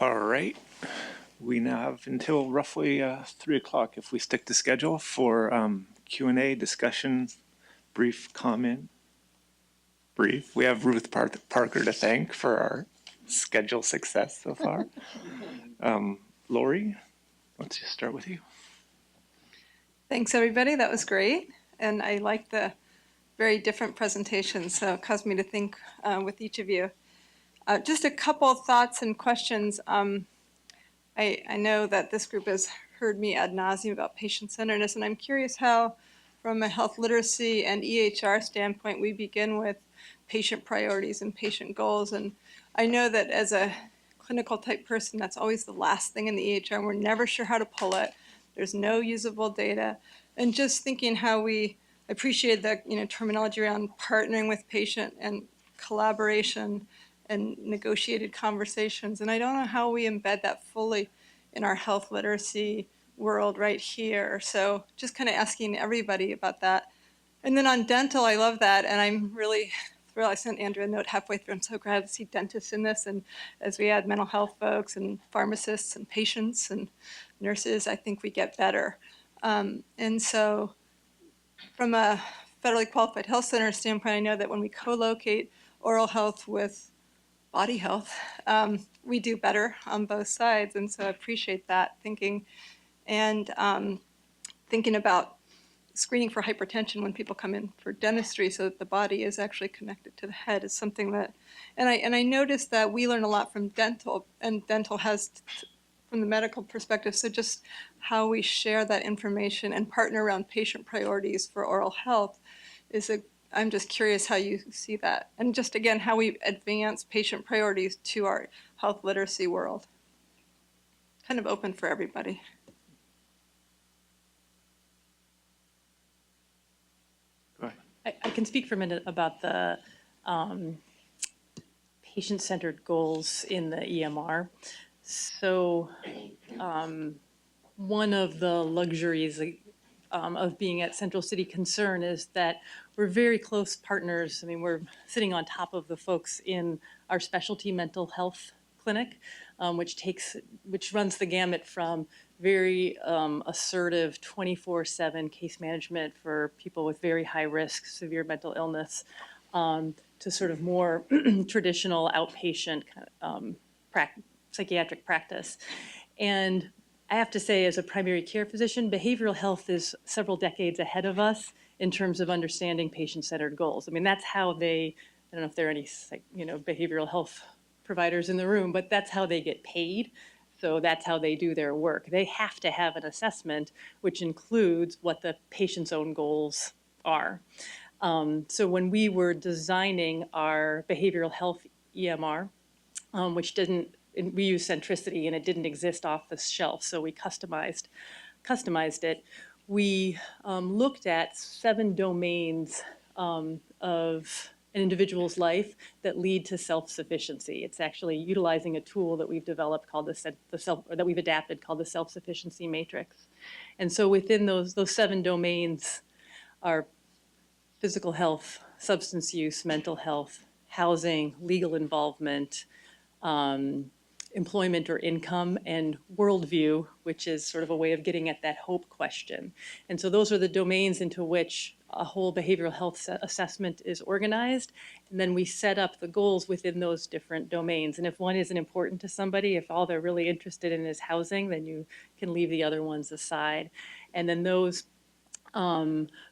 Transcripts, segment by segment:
All right. We now have until roughly 3 o'clock if we stick to schedule for Q&A, discussion, brief comment. Brief. We have Ruth Parker to thank for our schedule success so far. Lori, let's just start with you. Thanks, everybody. That was great. And I like the very different presentations, so it caused me to think with each of you. Just a couple of thoughts and questions. I know that this group has heard me ad nauseum about patient-centeredness, and I'm curious how, from a health literacy and EHR standpoint, we begin with patient priorities and patient goals. And I know that as a clinical type person, that's always the last thing in the EHR, and we're never sure how to pull it. There's no usable data. And just thinking how we appreciate the terminology around partnering with patient and collaboration and negotiated conversations. And I don't know how we embed that fully in our health literacy world right here. So just kind of asking everybody about that. And then on dental, I love that. And I'm really thrilled. I sent Andrew a note halfway through. I'm so glad to see dentists in this. And as we add mental health folks and pharmacists and patients and nurses, I think we get better. And so from a federally qualified health center standpoint, I know that when we co-locate oral health with body health, we do better on both sides. And so I appreciate that thinking. And thinking about screening for hypertension when people come in for dentistry so that the body is actually connected to the head is something that, and I noticed that we learn a lot from dental, and dental has from the medical perspective, so just how we share that information and partner around patient priorities for oral health is I'm just curious how you see that. And just again, how we advance patient priorities to our health literacy world. Kind of open for everybody. Go ahead. I can speak for a minute about the patient-centered goals in the EMR. So one of the luxuries of being at Central City Concern is that we're very close partners. I mean, we're sitting on top of the folks in our specialty mental health clinic, which runs the gamut from very assertive 24/7 case management for people with very high risk, severe mental illness, to sort of more traditional outpatient psychiatric practice. And I have to say, as a primary care physician, behavioral health is several decades ahead of us in terms of understanding patient-centered goals. I mean, that's how I don't know if there are any behavioral health providers in the room, but that's how they get paid. So that's how they do their work. They have to have an assessment which includes what the patient's own goals are. So when we were designing our behavioral health EMR, which we use Centricity and it didn't exist off the shelf, so we customized it. We looked at 7 domains of an individual's life that lead to self-sufficiency. It's actually utilizing a tool that we've developed called that we've adapted called the self-sufficiency matrix. And so within those 7 domains are physical health, substance use, mental health, housing, legal involvement, employment or income, and worldview, which is sort of a way of getting at that hope question. And so those are the domains into which a whole behavioral health assessment is organized. And then we set up the goals within those different domains. And if one isn't important to somebody, if all they're really interested in is housing, then you can leave the other ones aside. And then those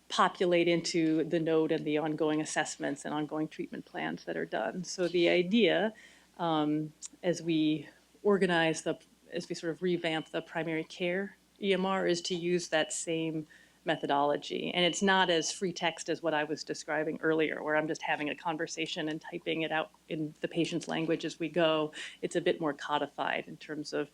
populate into the node and the ongoing assessments and ongoing treatment plans that are done. So the idea, as we sort of revamp the primary care EMR, is to use that same methodology. And it's not as free text as what I was describing earlier, where I'm just having a conversation and typing it out in the patient's language as we go. It's a bit more codified in terms of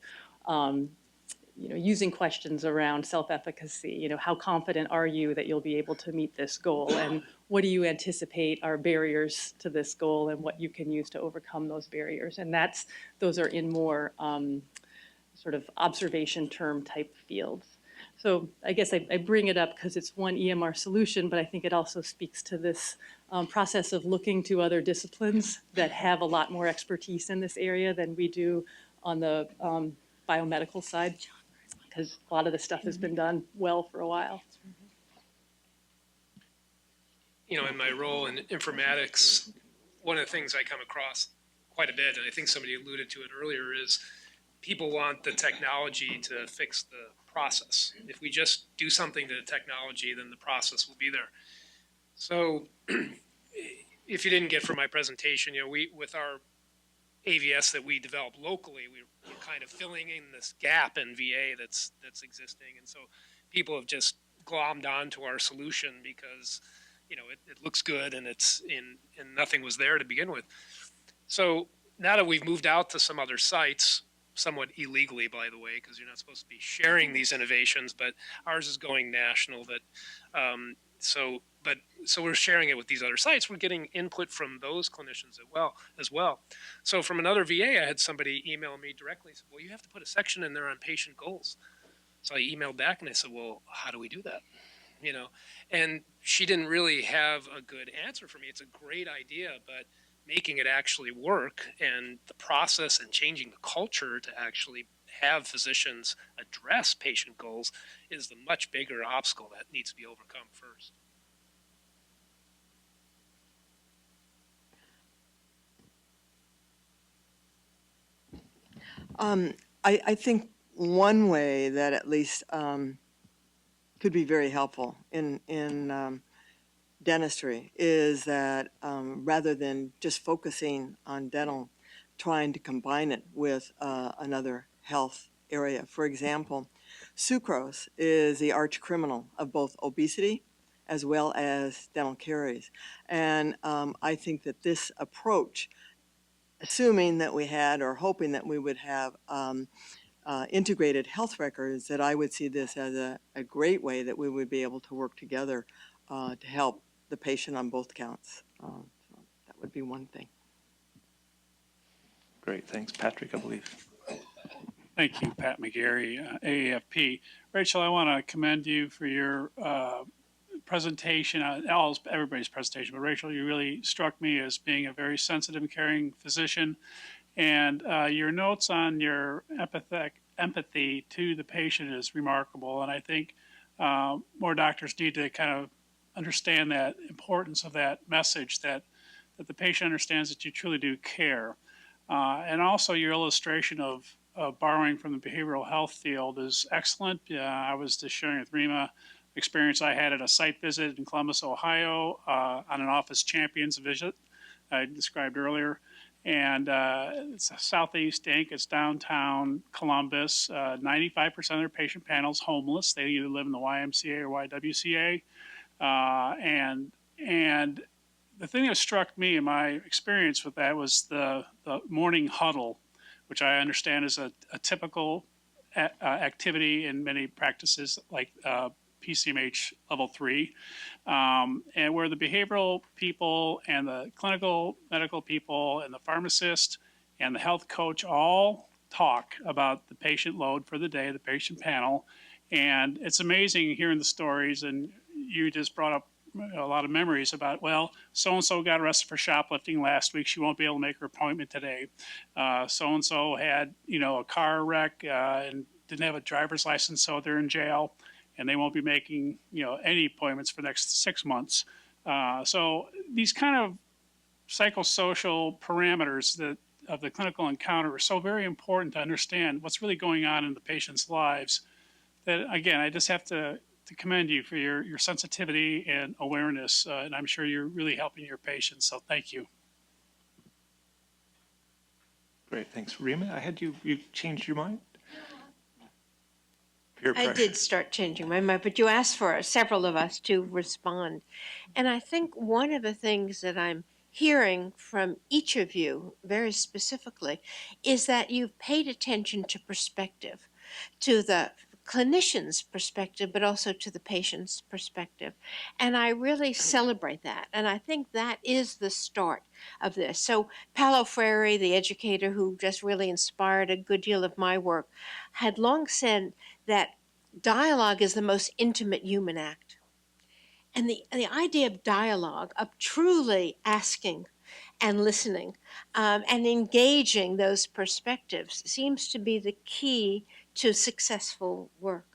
using questions around self-efficacy. How confident are you that you'll be able to meet this goal? And what do you anticipate are barriers to this goal and what you can use to overcome those barriers? And those are in more sort of observation term type fields. So I guess I bring it up because it's one EMR solution, but I think it also speaks to this process of looking to other disciplines that have a lot more expertise in this area than we do on the biomedical side, because a lot of the stuff has been done well for a while. You know, in my role in informatics, one of the things I come across quite a bit, and I think somebody alluded to it earlier, is people want the technology to fix the process. If we just do something to the technology, then the process will be there. So if you didn't get from my presentation, you know, we, with our AVS that we developed locally, we're kind of filling in this gap in VA that's existing. And so people have just glommed onto our solution because, you know, it looks good and and nothing was there to begin with. So now that we've moved out to some other sites, somewhat illegally, by the way, because you're not supposed to be sharing these innovations, but ours is going national. So we're sharing it with these other sites. We're getting input from those clinicians as well. So from another VA, I had somebody email me directly. Said, "Well, you have to put a section in there on patient goals." So I emailed back and I said, "Well, how do we do that?" You know, and she didn't really have a good answer for me. It's a great idea, but making it actually work and the process and changing the culture to actually have physicians address patient goals is the much bigger obstacle that needs to be overcome first. I think one way that at least could be very helpful in dentistry is that rather than just focusing on dental, trying to combine it with another health area. For example, sucrose is the arch criminal of both obesity as well as dental caries. And I think that this approach, assuming that we had or hoping that we would have integrated health records, that I would see this as a great way that we would be able to work together to help the patient on both counts. So that would be one thing. Great, thanks. Patrick, I believe. Thank you, Pat McGarry, AAFP. Rachel, I want to commend you for your presentation, everybody's presentation, but Rachel, you really struck me as being a very sensitive and caring physician. And your notes on your empathy to the patient is remarkable. And I think more doctors need to kind of understand that importance of that message, that the patient understands that you truly do care. And also your illustration of borrowing from the behavioral health field is excellent. I was just sharing with Rima experience I had at a site visit in Columbus, Ohio, on an office champions visit I described earlier. And it's a Southeast Inc. It's downtown Columbus. 95% of their patient panel is homeless. They either live in the YMCA or YWCA. And the thing that struck me in my experience with that was the morning huddle, which I understand is a typical activity in many practices like PCMH level 3, and where the behavioral people and the clinical medical people and the pharmacist and the health coach all talk about the patient load for the day, the patient panel. And it's amazing hearing the stories, and you just brought up a lot of memories about, well, so-and-so got arrested for shoplifting last week. She won't be able to make her appointment today. So-and-so had, a car wreck and didn't have a driver's license, so they're in jail, and they won't be making, any appointments for the next 6 months. So these kind of psychosocial parameters of the clinical encounter are so very important to understand what's really going on in the patient's lives. That, again, I just have to commend you for your sensitivity and awareness, and I'm sure you're really helping your patients, so thank you. Great, thanks. Rima, I had you changed your mind? I did start changing my mind, but you asked for several of us to respond. And I think one of the things that I'm hearing from each of you very specifically is that you've paid attention to perspective, to the clinician's perspective, but also to the patient's perspective. And I really celebrate that. And I think that is the start of this. So Paulo Freire, the educator who just really inspired a good deal of my work, had long said that dialogue is the most intimate human act. And the idea of dialogue, of truly asking and listening and engaging those perspectives seems to be the key to successful work.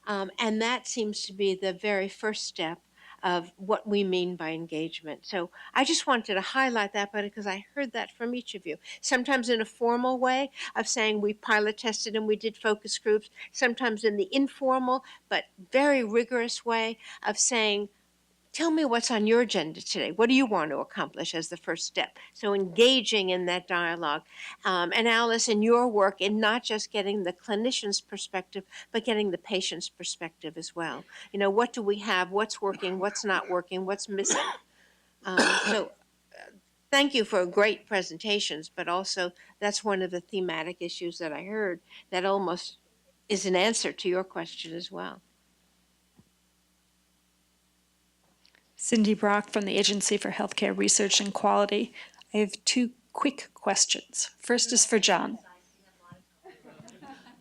And that seems to be the very first step of what we mean by engagement. So I just wanted to highlight that, but because I heard that from each of you, sometimes in a formal way of saying we pilot tested and we did focus groups, sometimes in the informal but very rigorous way of saying, tell me what's on your agenda today. What do you want to accomplish as the first step? So engaging in that dialogue. And Alice, in your work, in not just getting the clinician's perspective, but getting the patient's perspective as well. You know, what do we have? What's working? What's not working? What's missing? So thank you for great presentations, but also that's one of the thematic issues that I heard that almost is an answer to your question as well. Cindy Brock from the Agency for Healthcare Research and Quality. I have two quick questions. First is for John.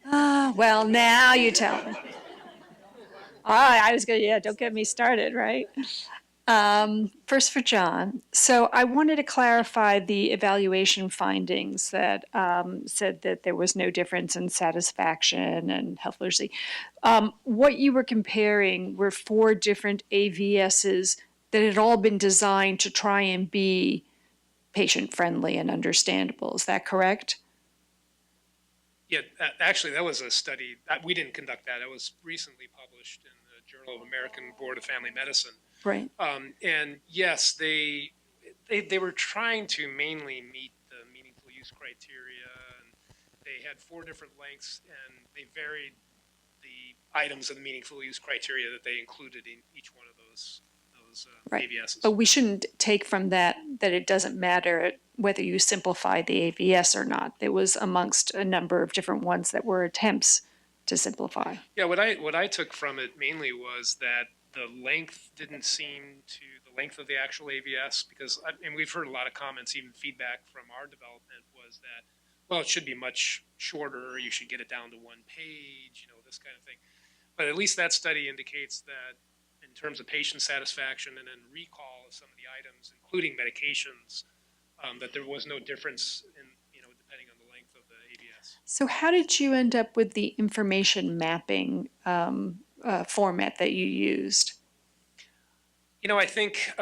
Well, now you tell me. I was going to, yeah, don't get me started, right? First for John. So I wanted to clarify the evaluation findings that said that there was no difference in satisfaction and health literacy. What you were comparing were 4 different AVSs that had all been designed to try and be patient-friendly and understandable. Is that correct? Yeah, actually, that was a study. We didn't conduct that. It was recently published in the Journal of American Board of Family Medicine. Right. And yes, they were trying to mainly meet the meaningful use criteria. And they had 4 different lengths, and they varied the items of the meaningful use criteria that they included in each one of those Right. AVSs. But we shouldn't take from that it doesn't matter whether you simplify the AVS or not. It was amongst a number of different ones that were attempts to simplify. Yeah, what I took from it mainly was that the length didn't seem to the length of the actual AVS, because and we've heard a lot of comments, even feedback from our development was that, well, it should be much shorter. You should get it down to 1 page, this kind of thing. But at least that study indicates that in terms of patient satisfaction and then recall of some of the items, including medications, that there was no difference in, depending on the length of the AVS. So how did you end up with the information mapping format that you used? I think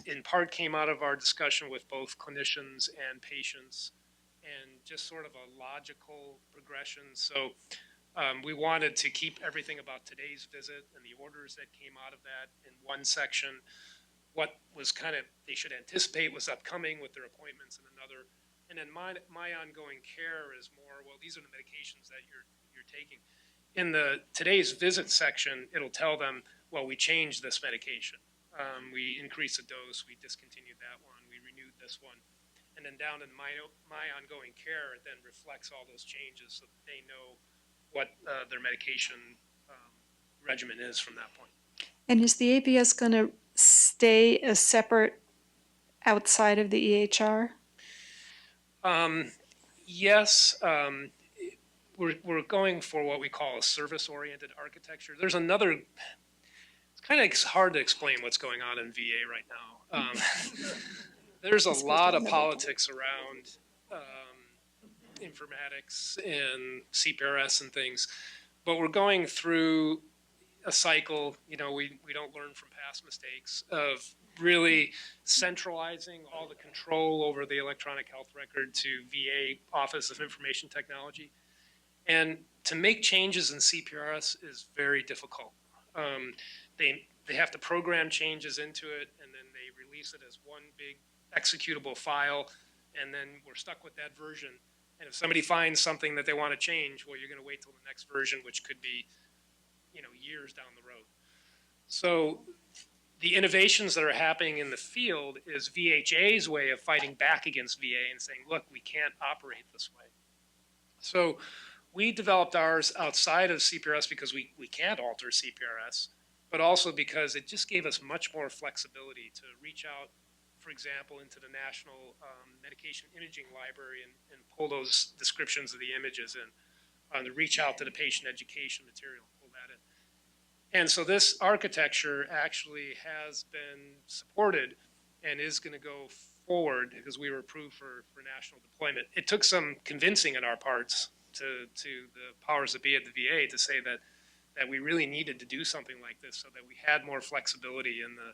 in part came out of our discussion with both clinicians and patients, and just sort of a logical progression. So we wanted to keep everything about today's visit and the orders that came out of that in one section. What was they should anticipate was upcoming with their appointments in another. And then my ongoing care is more, well, these are the medications that you're taking. In the today's visit section, it'll tell them, well, we changed this medication. We increased the dose, we discontinued that one, we renewed this one. And then down in my ongoing care, it then reflects all those changes so that they know what their medication regimen is from that point. And is the AVS going to stay a separate outside of the EHR? Yes, we're going for what we call a service-oriented architecture. There's another, it's kind of hard to explain what's going on in VA right now. There's a lot of politics around informatics and CPRS and things, but we're going through a cycle, we don't learn from past mistakes, of really centralizing all the control over the electronic health record to VA Office of Information Technology. And to make changes in CPRS is very difficult. They have to program changes into it, and then they release it as one big executable file, and then we're stuck with that version. And if somebody finds something that they want to change, well, you're going to wait till the next version, which could be, years down the road. So the innovations that are happening in the field is VHA's way of fighting back against VA and saying, look, we can't operate this way. So we developed ours outside of CPRS because we can't alter CPRS, but also because it just gave us much more flexibility to reach out, for example, into the National Medication Imaging Library and pull those descriptions of the images in, to reach out to the patient education material, pull that in. And so this architecture actually has been supported and is going to go forward because we were approved for national deployment. It took some convincing on our parts to the powers that be at the VA to say that we really needed to do something like this so that we had more flexibility in the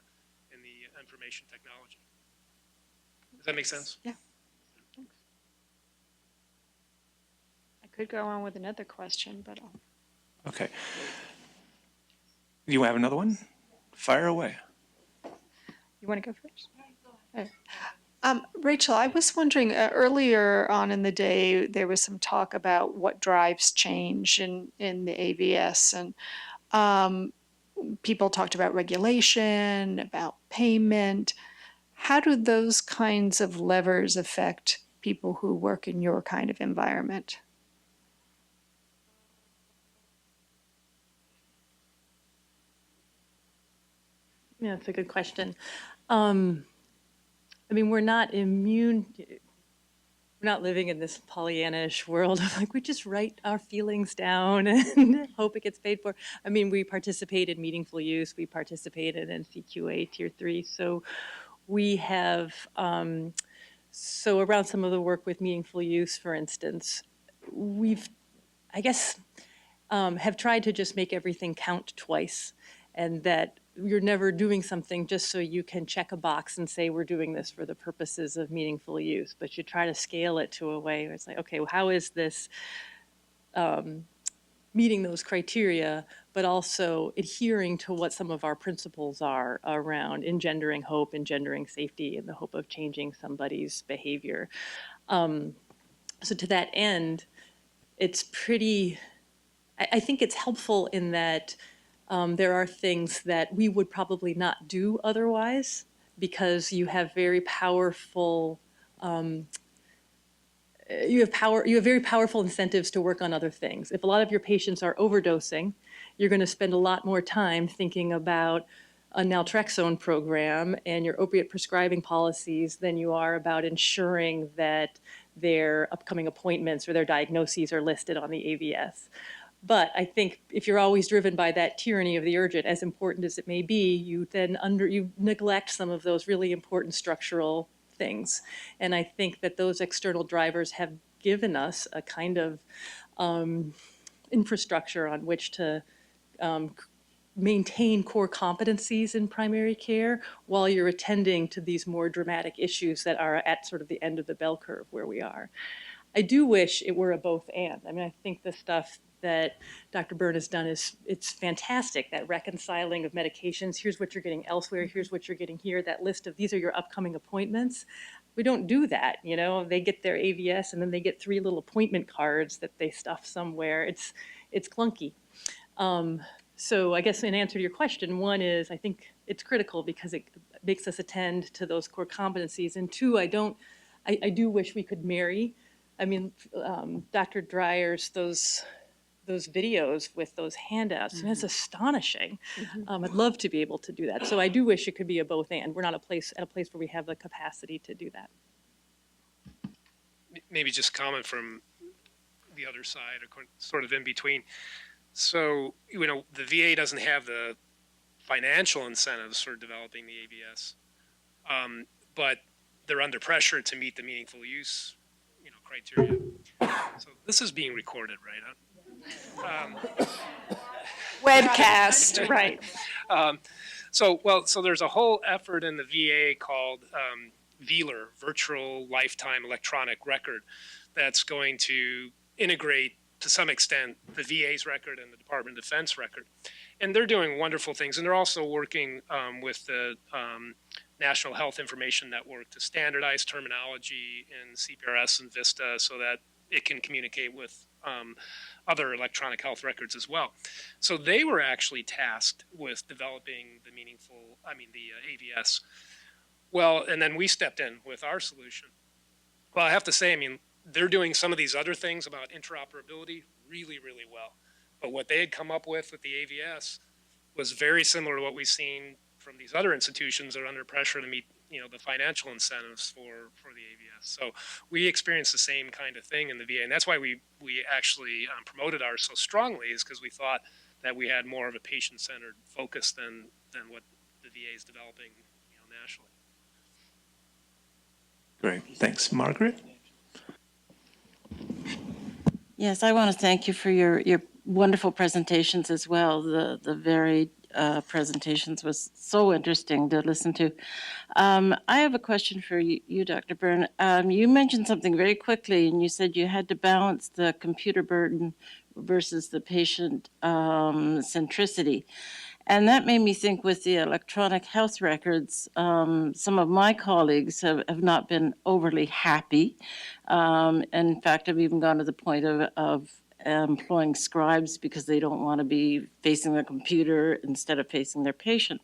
information technology. Does that make sense? Yeah. Thanks. I could go on with another question, but Okay. You have another one? Fire away. you want to go first? Rachel, I was wondering, earlier on in the day, there was some talk about what drives change in the AVS, and people talked about regulation, about payment. How do those kinds of levers affect people who work in your kind of environment? Yeah, that's a good question. I mean, we're not immune. We're not living in this Pollyannish world of like, we just write our feelings down and hope it gets paid for. I mean, we participate in meaningful use. We participated in CQA Tier 3. So we have, so around some of the work with meaningful use, for instance, we've, I guess, have tried to just make everything count twice, and that you're never doing something just so you can check a box and say we're doing this for the purposes of meaningful use, but you try to scale it to a way where it's like, okay, well, how is this meeting those criteria, but also adhering to what some of our principles are around engendering hope, engendering safety, in the hope of changing somebody's behavior. So to that end, it's pretty, I think it's helpful in that there are things that we would probably not do otherwise, because you have very powerful, you have very powerful incentives to work on other things. If a lot of your patients are overdosing, you're going to spend a lot more time thinking about a naltrexone program and your opiate prescribing policies than you are about ensuring that their upcoming appointments or their diagnoses are listed on the AVS. But I think if you're always driven by that tyranny of the urgent, as important as it may be, you then you neglect some of those really important structural things. And I think that those external drivers have given us a kind of infrastructure on which to maintain core competencies in primary care while you're attending to these more dramatic issues that are at sort of the end of the bell curve where we are. I do wish it were a both and. I mean, I think the stuff that Dr. Byrne has done it's fantastic, that reconciling of medications. Here's what you're getting elsewhere. Here's what you're getting here. That list of these are your upcoming appointments. We don't do that, you know. They get their AVS and then they get 3 little appointment cards that they stuff somewhere. It's clunky. So I guess in answer to your question, one is I think it's critical because it makes us attend to those core competencies. And 2, I do wish we could marry. I mean, Dr. Dreyer's those videos with those handouts, and it's astonishing. I'd love to be able to do that. So I do wish it could be a both and. We're not at a place where we have the capacity to do that. Maybe just comment from the other side, sort of in between. So, you know, the VA doesn't have the financial incentives for developing the AVS, but they're under pressure to meet the meaningful use, you know, criteria. So this is being recorded, right? Webcast, right. So there's a whole effort in the VA called VELR, Virtual Lifetime Electronic Record, that's going to integrate to some extent the VA's record and the Department of Defense record. And they're doing wonderful things. And they're also working with the National Health Information Network to standardize terminology in CPRS and VISTA so that it can communicate with other electronic health records as well. So they were actually tasked with developing the AVS. Well, and then we stepped in with our solution. Well, I have to say, I mean, they're doing some of these other things about interoperability really, really well. But what they had come up with the AVS was very similar to what we've seen from these other institutions that are under pressure to meet, you know, the financial incentives for the AVS. So we experienced the same kind of thing in the VA, and that's why we actually promoted ours so strongly, is because we thought that we had more of a patient-centered focus than what the VA is developing, you know, nationally. Great, thanks. Margaret? Yes, I want to thank you for your wonderful presentations as well. The varied presentations was so interesting to listen to. I have a question for you, Dr. Byrne. You mentioned something very quickly, and you said you had to balance the computer burden versus the patient centricity. And that made me think with the electronic health records, some of my colleagues have not been overly happy. In fact, I've even gone to the point of employing scribes because they don't want to be facing the computer instead of facing their patient.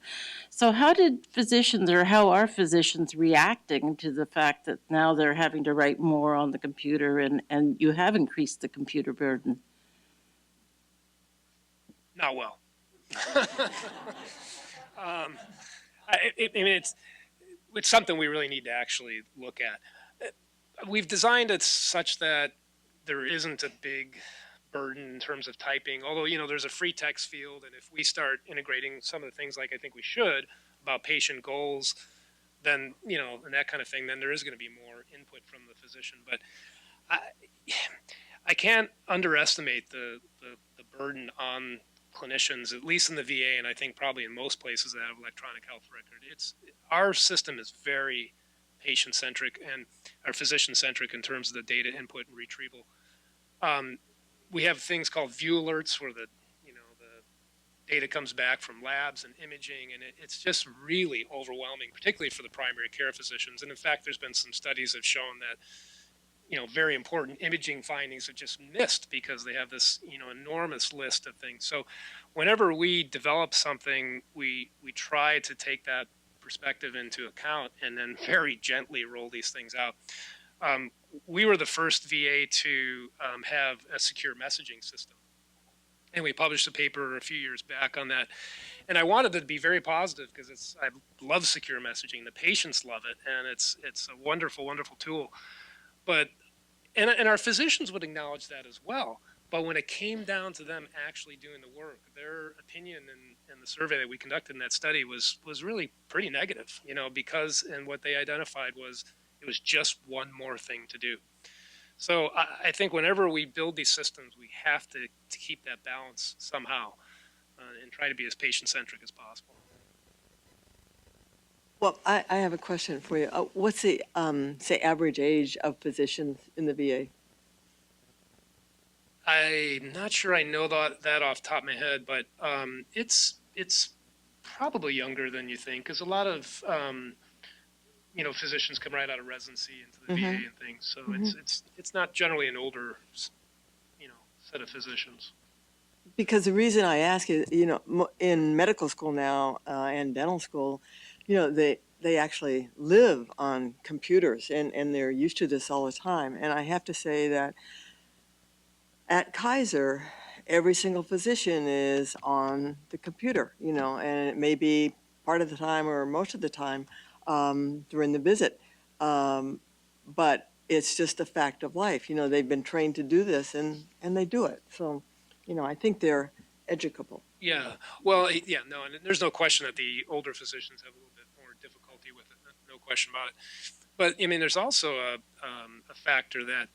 So how did physicians, or how are physicians reacting to the fact that now they're having to write more on the computer and you have increased the computer burden? Not well. I mean, it's something we really need to actually look at. We've designed it such that there isn't a big burden in terms of typing, although, you know, there's a free text field, and if we start integrating some of the things like I think we should about patient goals, then, you know, and that kind of thing, then there is going to be more input from the physician. But I can't underestimate the burden on clinicians, at least in the VA, and I think probably in most places that have electronic health record. Our system is very patient-centric and our physician-centric in terms of the data input and retrieval. We have things called view alerts where the data comes back from labs and imaging, and it's just really overwhelming, particularly for the primary care physicians. And in fact, there's been some studies that have shown that very important imaging findings are just missed because they have this, enormous list of things. So whenever we develop something, we try to take that perspective into account and then very gently roll these things out. We were the first VA to have a secure messaging system. And we published a paper a few years back on that. And I wanted it to be very positive because I love secure messaging. The patients love it, and it's a wonderful, wonderful tool. But and our physicians would acknowledge that as well. But when it came down to them actually doing the work, their opinion in the survey that we conducted in that study was really pretty negative, because and what they identified was it was just one more thing to do. So I think whenever we build these systems, we have to keep that balance somehow and try to be as patient-centric as possible. Well, I have a question for you. What's the, say, average age of physicians in the VA? I'm not sure I know that off the top of my head, but it's probably younger than you think, because a lot of physicians come right out of residency into the VA and things. So it's not generally an older set of physicians. Because the reason I ask is, in medical school now and dental school, they actually live on computers and they're used to this all the time. And I have to say that at Kaiser, every single physician is on the computer, and it may be part of the time or most of the time during the visit. But it's just a fact of life. They've been trained to do this and they do it. So, I think they're educable. Yeah. Well, yeah, no, and there's no question that the older physicians have a little bit more difficulty with it. No question about it. But I mean, there's also a factor that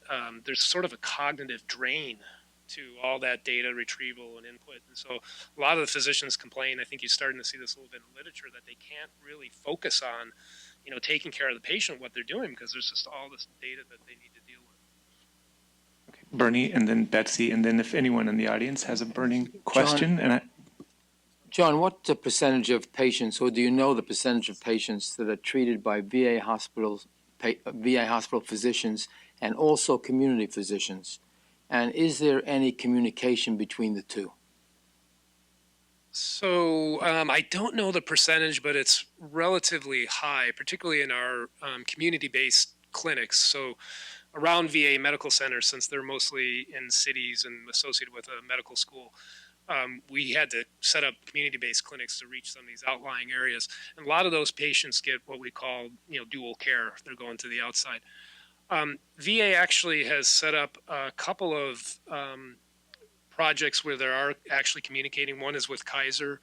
there's sort of a cognitive drain to all that data retrieval and input. And so a lot of the physicians complain, I think you're starting to see this a little bit in literature, that they can't really focus on, taking care of the patient, what they're doing, because there's just all this data that they need to deal with. Okay. Bernie, and then Betsy, and then if anyone in the audience has a burning question. John, what's the percentage of patients, or do you know the percentage of patients that are treated by VA hospital physicians and also community physicians? And is there any communication between the two? So I don't know the percentage, but it's relatively high, particularly in our community-based clinics. So around VA medical centers, since they're mostly in cities and associated with a medical school, we had to set up community-based clinics to reach some of these outlying areas. And a lot of those patients get what we call, dual care. They're going to the outside. VA actually has set up a couple of projects where they are actually communicating. One is with Kaiser,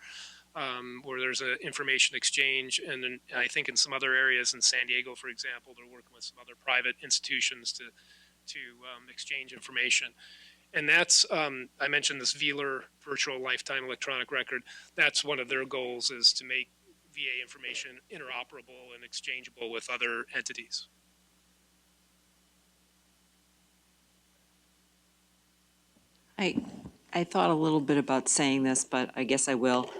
where there's an information exchange. And then I think in some other areas in San Diego, for example, they're working with some other private institutions to exchange information. And that's, I mentioned this VELR, Virtual Lifetime Electronic Record. That's one of their goals, is to make VA information interoperable and exchangeable with other entities. I thought a little bit about saying this, but I guess I will.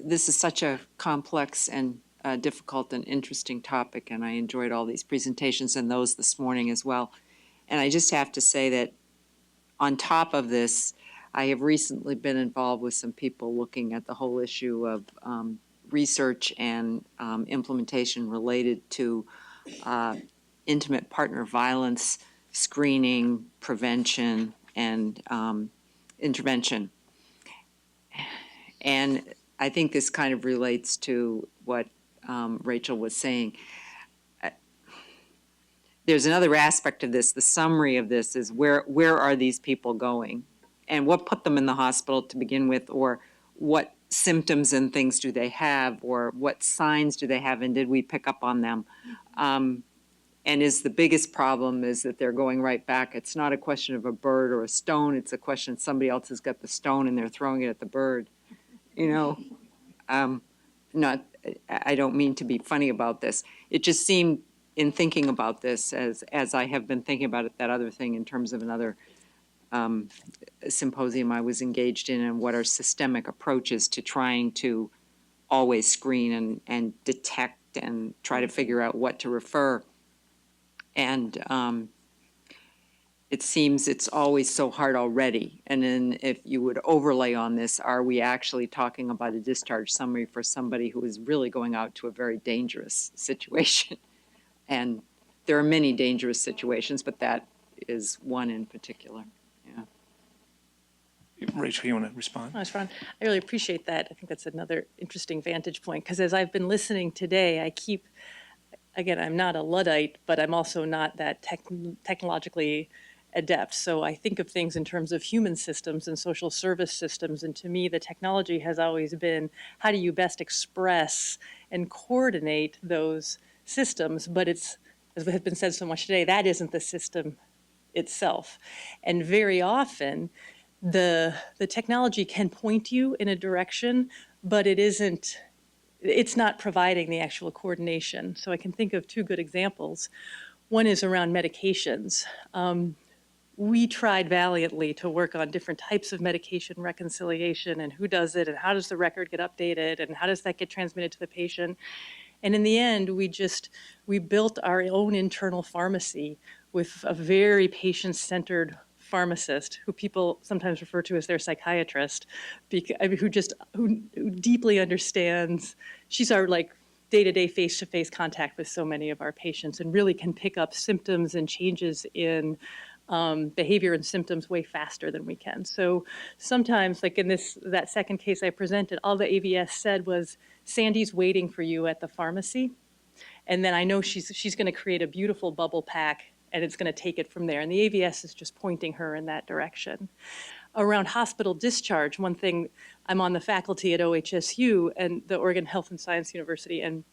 This is such a complex and difficult and interesting topic, and I enjoyed all these presentations and those this morning as well. And I just have to say that on top of this, I have recently been involved with some people looking at the whole issue of research and implementation related to intimate partner violence, screening, prevention, and intervention. And I think this kind of relates to what Rachel was saying. There's another aspect of this. The summary of this is where are these people going? And what put them in the hospital to begin with, or what symptoms and things do they have, or what signs do they have, and did we pick up on them? And is the biggest problem is that they're going right back. It's not a question of a bird or a stone. It's a question somebody else has got the stone and they're throwing it at the bird. You know, I don't mean to be funny about this. It just seemed, in thinking about this, as I have been thinking about it, that other thing in terms of another symposium I was engaged in, and what are systemic approaches to trying to always screen and detect and try to figure out what to refer. And it seems it's always so hard already. And then if you would overlay on this, are we actually talking about a discharge summary for somebody who is really going out to a very dangerous situation? And there are many dangerous situations, but that is one in particular. Yeah. Rachel, you want to respond? Nice, Ron. I really appreciate that. I think that's another interesting vantage point, because as I've been listening today, I keep, again, I'm not a Luddite, but I'm also not that technologically adept. So I think of things in terms of human systems and social service systems. And to me, the technology has always been, how do you best express and coordinate those systems? But it's, as has been said so much today, that isn't the system itself. And very often, the technology can point you in a direction, but it's not providing the actual coordination. So I can think of two good examples. One is around medications. We tried valiantly to work on different types of medication reconciliation, and who does it, and how does the record get updated, and how does that get transmitted to the patient. And in the end, we built our own internal pharmacy with a very patient-centered pharmacist, who people sometimes refer to as their psychiatrist, who deeply understands. She's our day-to-day face-to-face contact with so many of our patients, and really can pick up symptoms and changes in behavior and symptoms way faster than we can. So sometimes, like in that second case I presented, all the AVS said was, Sandy's waiting for you at the pharmacy, and then I know she's going to create a beautiful bubble pack, and it's going to take it from there. And the AVS is just pointing her in that direction. Around hospital discharge, one thing, I'm on the faculty at OHSU and the Oregon Health and Science University, and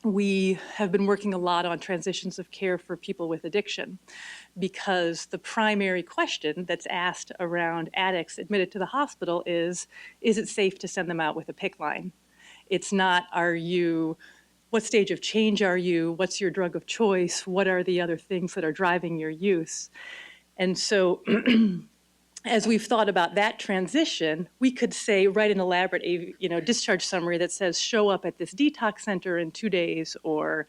we have been working a lot on transitions of care for people with addiction, because the primary question that's asked around addicts admitted to the hospital is it safe to send them out with a PICC line? It's not, what stage of change are you? What's your drug of choice? What are the other things that are driving your use? And so as we've thought about that transition, we could say, write an elaborate discharge summary that says, show up at this detox center in 2 days, or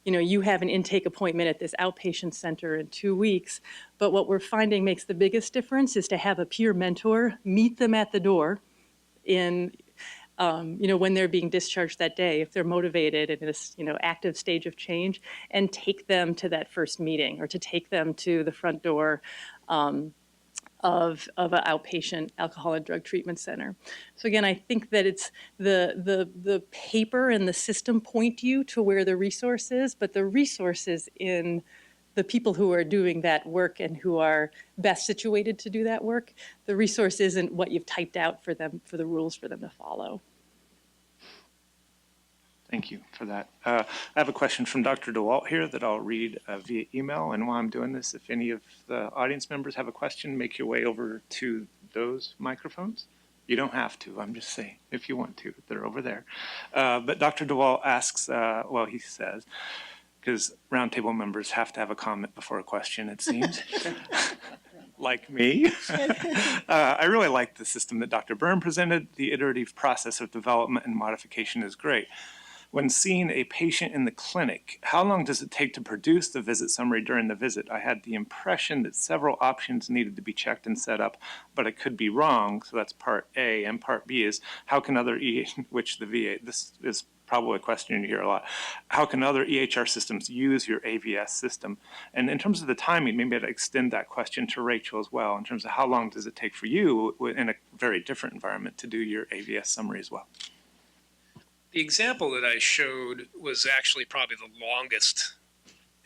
you have an intake appointment at this outpatient center in 2 weeks. But what we're finding makes the biggest difference is to have a peer mentor meet them at the door when they're being discharged that day, if they're motivated in this, active stage of change, and take them to that first meeting, or to take them to the front door of an outpatient alcohol and drug treatment center. So again, I think that it's the paper and the system point you to where the resource is, but the resource is in the people who are doing that work and who are best situated to do that work. The resource isn't what you've typed out for them, for the rules for them to follow. Thank you for that. I have a question from Dr. DeWalt here that I'll read via email. And while I'm doing this, if any of the audience members have a question, make your way over to those microphones. You don't have to. I'm just saying, if you want to, they're over there. But Dr. DeWalt asks, well, he says, because Roundtable members have to have a comment before a question, it seems. Like me. I really like the system that Dr. Byrne presented. The iterative process of development and modification is great. When seeing a patient in the clinic, how long does it take to produce the visit summary during the visit? I had the impression that several options needed to be checked and set up, but it could be wrong. So that's part A. And part B is how can other which the VA, this is probably a question you hear a lot. How can other EHR systems use your AVS system? And in terms of the timing, maybe I'd extend that question to Rachel as well, in terms of how long does it take for you in a very different environment to do your AVS summary as well? The example that I showed was actually probably the longest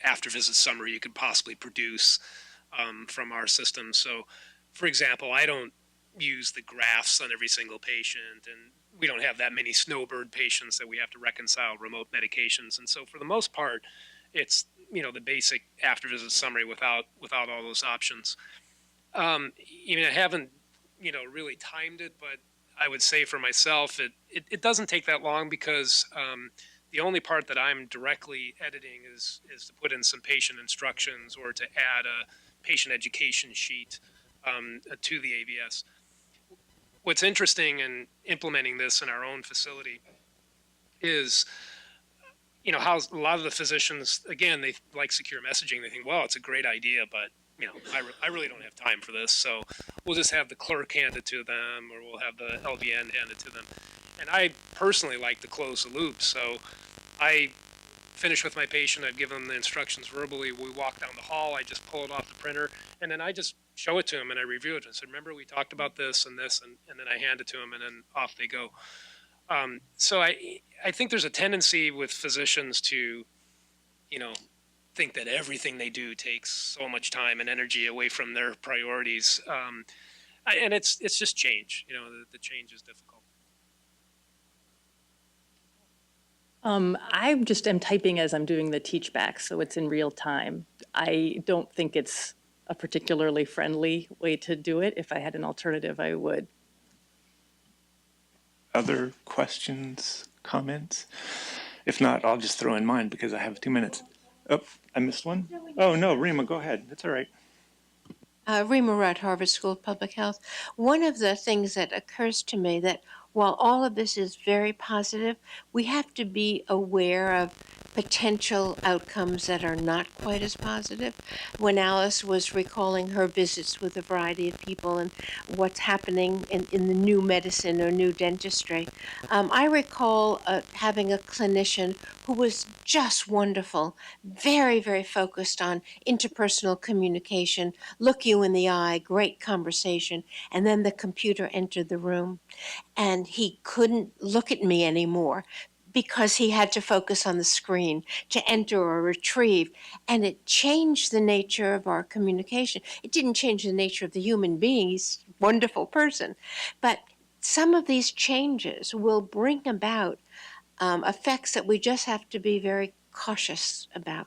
after visit summary you could possibly produce from our system. So, for example, I don't use the graphs on every single patient, and we don't have that many snowbird patients that we have to reconcile remote medications. And so for the most part, it's, you know, the basic after visit summary without all those options. Even I haven't, you know, really timed it, but I would say for myself, it doesn't take that long because the only part that I'm directly editing is to put in some patient instructions or to add a patient education sheet to the AVS. What's interesting in implementing this in our own facility is, you know, how a lot of the physicians, again, they like secure messaging. They think, well, it's a great idea, but you know, I really don't have time for this. So we'll just have the clerk hand it to them, or we'll have the LVN hand it to them. And I personally like to close the loop. So I finish with my patient. I've given them the instructions verbally. We walk down the hall. I just pull it off the printer, and then I just show it to them and I review it. And I said, remember, we talked about this, and then I hand it to them, and then off they go. So I think there's a tendency with physicians to, you know, think that everything they do takes so much time and energy away from their priorities. And it's just change. You know, the change is difficult. I just am typing as I'm doing the teach back, so it's in real time. I don't think it's a particularly friendly way to do it. If I had an alternative, I would. Other questions, comments? If not, I'll just throw in mine because I have 2 minutes. Oh, I missed one? Oh, no, Rima, go ahead. That's all right. Rima Rudd, Harvard School of Public Health. One of the things that occurs to me that while all of this is very positive, we have to be aware of potential outcomes that are not quite as positive. When Alice was recalling her visits with a variety of people and what's happening in the new medicine or new dentistry, I recall having a clinician who was just wonderful, very, very focused on interpersonal communication, look you in the eye, great conversation, and then the computer entered the room, and he couldn't look at me anymore because he had to focus on the screen to enter or retrieve, and it changed the nature of our communication. It didn't change the nature of the human being. He's a wonderful person, but some of these changes will bring about effects that we just have to be very cautious about.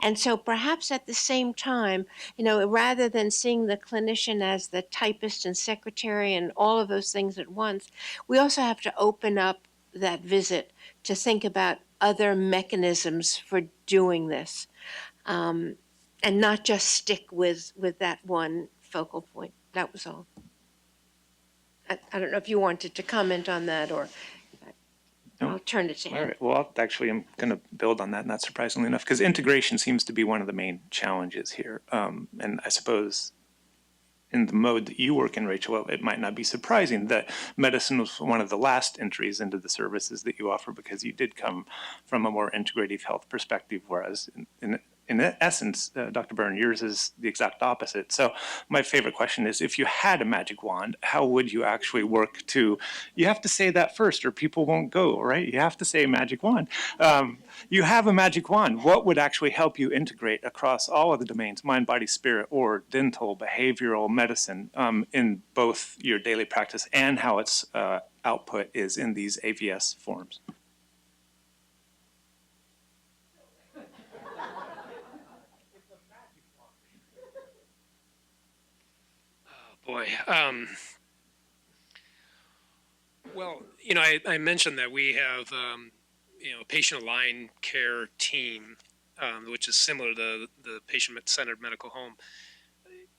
And so perhaps at the same time, you know, rather than seeing the clinician as the typist and secretary and all of those things at once, we also have to open up that visit to think about other mechanisms for doing this, and not just stick with that one focal point. That was all. I don't know if you wanted to comment on that, or No. I'll turn it to him. All right. Well, actually, I'm going to build on that, not surprisingly enough, because integration seems to be one of the main challenges here. And I suppose in the mode that you work in, Rachel, it might not be surprising that medicine was one of the last entries into the services that you offer because you did come from a more integrative health perspective, whereas in in essence, Dr. Byrne, yours is the exact opposite. So my favorite question is, if you had a magic wand, how would you actually work to, you have to say that first or people won't go, right? You have to say magic wand. You have a magic wand. What would actually help you integrate across all of the domains, mind, body, spirit, or dental, behavioral medicine, in both your daily practice and how its output is in these AVS forms? Boy. Well, I mentioned that we have, a patient-aligned care team, which is similar to the patient-centered medical home.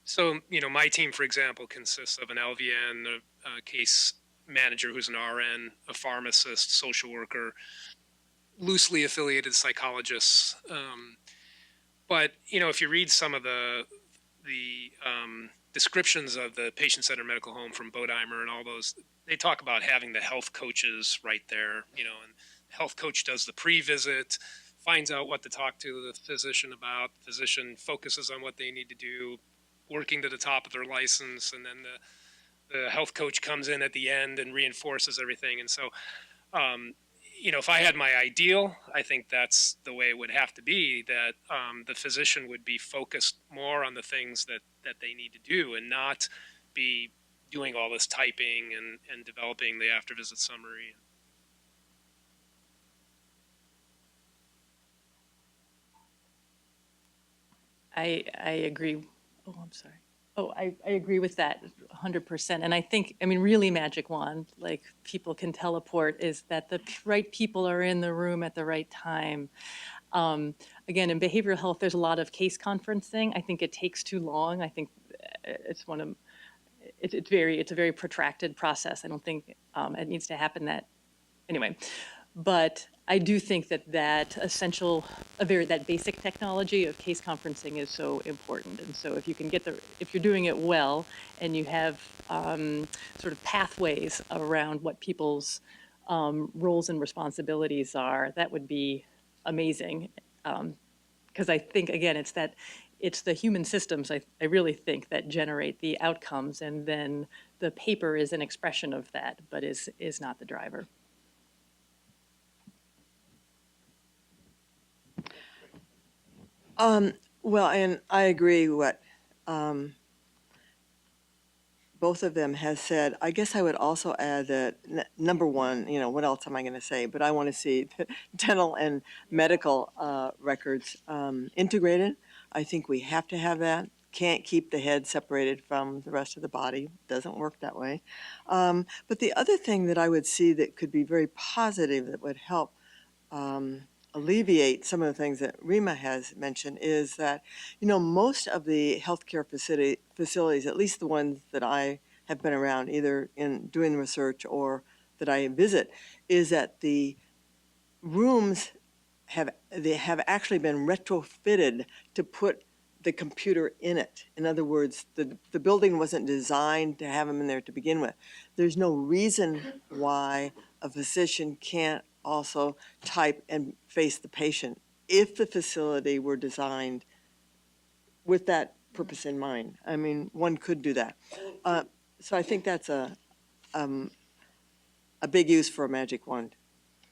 So, my team, for example, consists of an LVN, a case manager who's an RN, a pharmacist, social worker, loosely affiliated psychologists. But, if you read some of the descriptions of the patient-centered medical home from Bodheimer and all those, they talk about having the health coaches right there, and the health coach does the pre-visit, finds out what to talk to the physician about, the physician focuses on what they need to do, working to the top of their license, and then the health coach comes in at the end and reinforces everything. And so, if I had my ideal, I think that's the way it would have to be, that the physician would be focused more on the things that they need to do and not be doing all this typing and developing the after visit summary. I agree. Oh, I'm sorry. Oh, I agree with that 100%. And I think, really magic wand, like people can teleport, is that the right people are in the room at the right time. Again, in behavioral health, there's a lot of case conferencing. I think it takes too long. I think it's a very protracted process. I don't think it needs to happen anyway. But I do think that essential, that basic technology of case conferencing is so important. And so if you can if you're doing it well and you have sort of pathways around what people's roles and responsibilities are, that would be amazing. Because I think, again, it's the human systems, I really think, that generate the outcomes, and then the paper is an expression of that, but is not the driver. Well, and I agree what both of them has said. I guess I would also add that number one, what else am I going to say? But I want to see dental and medical records integrated. I think we have to have that. Can't keep the head separated from the rest of the body. Doesn't work that way. But the other thing that I would see that could be very positive that would help alleviate some of the things that Rima has mentioned is that, most of the healthcare facilities, at least the ones that I have been around, either in doing research or that I visit, is that the rooms have actually been retrofitted to put the computer in it. In other words, the building wasn't designed to have them in there to begin with. There's no reason why a physician can't also type and face the patient if the facility were designed with that purpose in mind. One could do that. So I think that's a big use for a magic wand.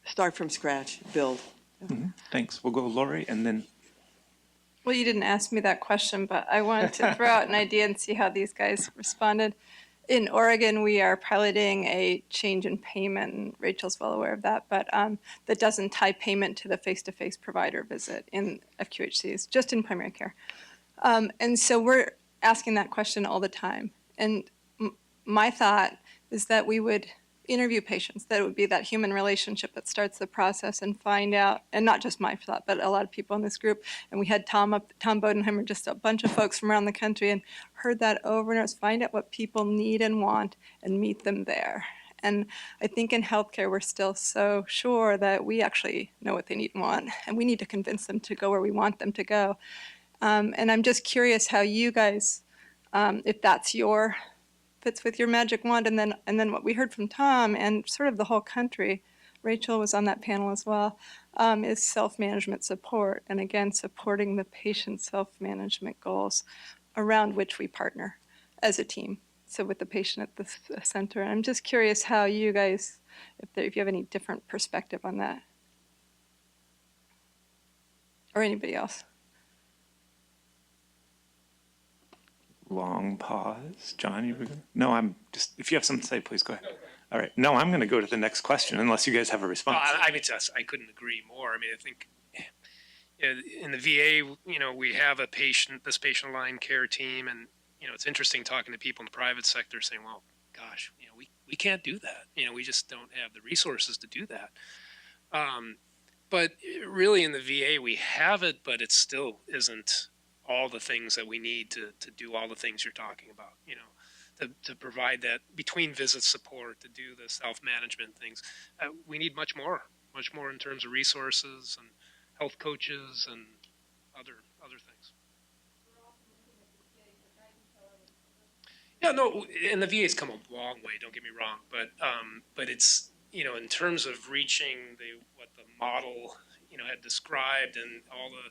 Start from scratch, build. Mm-hmm. Thanks. We'll go Lori and then. Well, you didn't ask me that question, but I wanted to throw out an idea and see how these guys responded. In Oregon, we are piloting a change in payment, and Rachel's well aware of that, but that doesn't tie payment to the face-to-face provider visit in FQHCs, just in primary care. And so we're asking that question all the time. And my thought is that we would interview patients, that it would be that human relationship that starts the process, and find out, and not just my thought, but a lot of people in this group. And we had Tom Bodenheimer, just a bunch of folks from around the country, and heard that over and over, find out what people need and want and meet them there. And I think in healthcare, we're still so sure that we actually know what they need and want, and we need to convince them to go where we want them to go. And I'm just curious how you guys, if that's fits with your magic wand, and then what we heard from Tom and sort of the whole country. Rachel was on that panel as well. is self-management support. And again, supporting the patient's self-management goals around which we partner as a team. So with the patient at the center. I'm just curious how you guys, if you have any different perspective on that. Or anybody else. Long pause. John, you were going to? No, I'm just, if you have something to say, please go ahead. All right. No, I'm going to go to the next question unless you guys have a No, response. I mean, I couldn't agree more. I mean, I think in the VA, we have this patient line care team, and it's interesting talking to people in the private sector saying, well, gosh, we can't do that. We just don't have the resources to do that. But really in the VA, we have it, but it still isn't all the things that we need to do all the things you're talking about, to provide that between visit support, to do the self-management things. We need much more in terms of resources and health coaches and other things. Yeah, no, and the VA's come a long way, don't get me wrong, but it's, in terms of reaching what the model, had described and all the,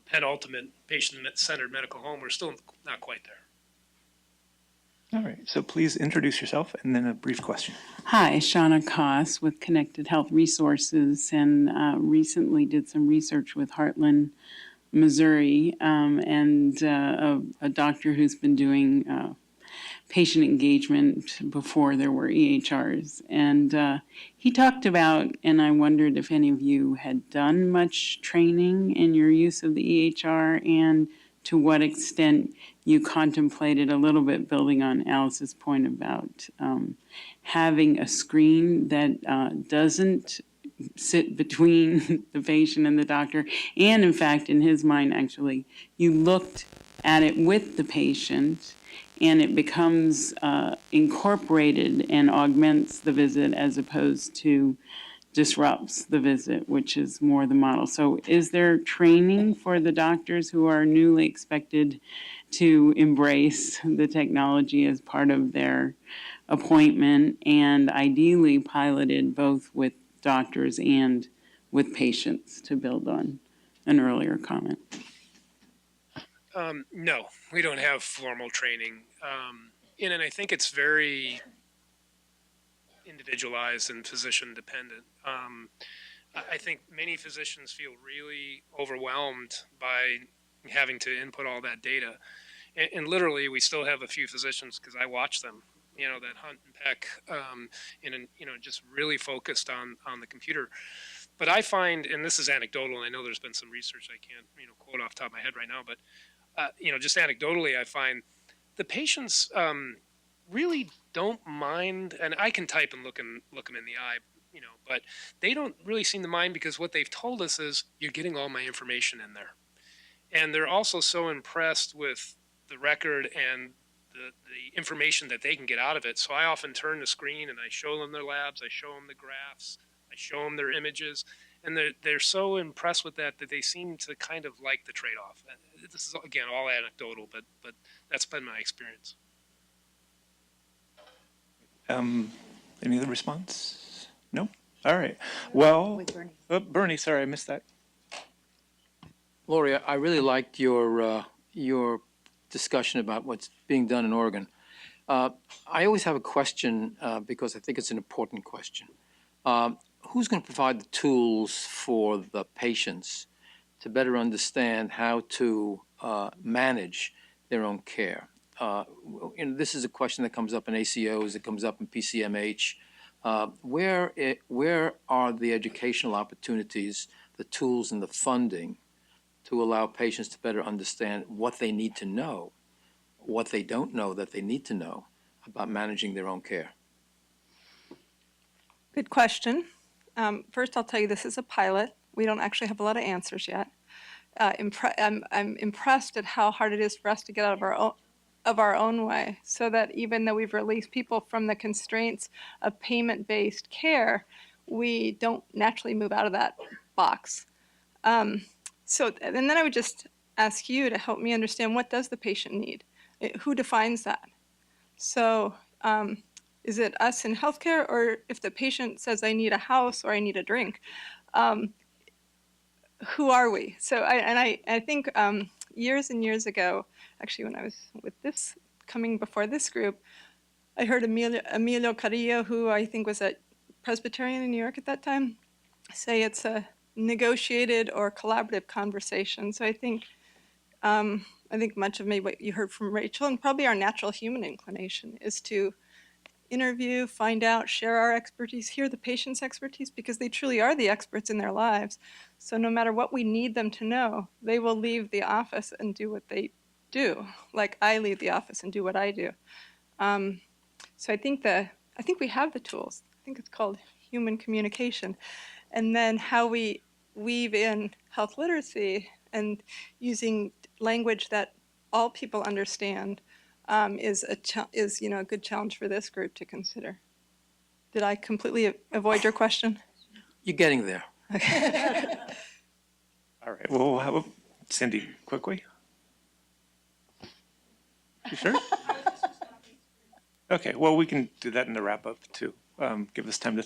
penultimate patient-centered medical home, we're still not quite there. All right. So please introduce yourself and then a brief question. Hi, Shauna Koss with Connected Health Resources, and recently did some research with Heartland, Missouri, and a doctor who's been doing patient engagement before there were EHRs. And he talked about, and I wondered if any of you had done much training in your use of the EHR and to what extent you contemplated a little bit, building on Alice's point about having a screen that doesn't sit between the patient and the doctor. And in fact, in his mind, actually, you looked at it with the patient and it becomes incorporated and augments the visit as opposed to disrupts the visit, which is more the model. So is there training for the doctors who are newly expected to embrace the technology as part of their appointment, and ideally piloted both with doctors and with patients, to build on an earlier comment? No, we don't have formal training. And I think it's very individualized and physician dependent. I think many physicians feel really overwhelmed by having to input all that data. And literally, we still have a few physicians, because I watch them, that hunt and peck, and just really focused on the computer. But I find, and this is anecdotal, and I know there's been some research I can't, quote off the top of my head right now, but, just anecdotally, I find the patients really don't mind, and I can type and look them in the eye, but they don't really seem to mind, because what they've told us is, you're getting all my information in there. And they're also so impressed with the record and the information that they can get out of it. So I often turn the screen and I show them their labs, I show them the graphs, I show them their images, and they're so impressed with that they seem to kind of like the trade-off. This is, again, all anecdotal, but that's been my experience. Any other response? No? All right. Well, Bernie, sorry, I missed that. Lori, I really liked your discussion about what's being done in Oregon. I always have a question because I think it's an important question. Who's going to provide the tools for the patients to better understand how to manage their own care? This is a question that comes up in ACOs, it comes up in PCMH. Where are the educational opportunities, the tools, and the funding to allow patients to better understand what they need to know, what they don't know that they need to know about managing their own care? Good question. First, I'll tell you this is a pilot. We don't actually have a lot of answers yet. I'm impressed at how hard it is for us to get out of our own way, so that even though we've released people from the constraints of payment-based care, we don't naturally move out of that box. And then I would just ask you to help me understand, what does the patient need? Who defines that? So is it us in healthcare, or if the patient says I need a house or I need a drink, who are we? So I think years and years ago, actually when I was with this, coming before this group, I heard Emilio Carrillo, who I think was at Presbyterian in New York at that time, say it's a negotiated or collaborative conversation. So I think much of maybe what you heard from Rachel, and probably our natural human inclination, is to interview, find out, share our expertise, hear the patient's expertise, because they truly are the experts in their lives. So no matter what we need them to know, they will leave the office and do what they do, like I leave the office and do what I do. So I think we have the tools. I think it's called human communication. And then how we weave in health literacy and using language that all people understand is a good challenge for this group to consider. Did I completely avoid your question? You're getting there. All right, well, how about Cindy, quickly? You sure? Okay, well, we can do that in the wrap-up, too. Give us time to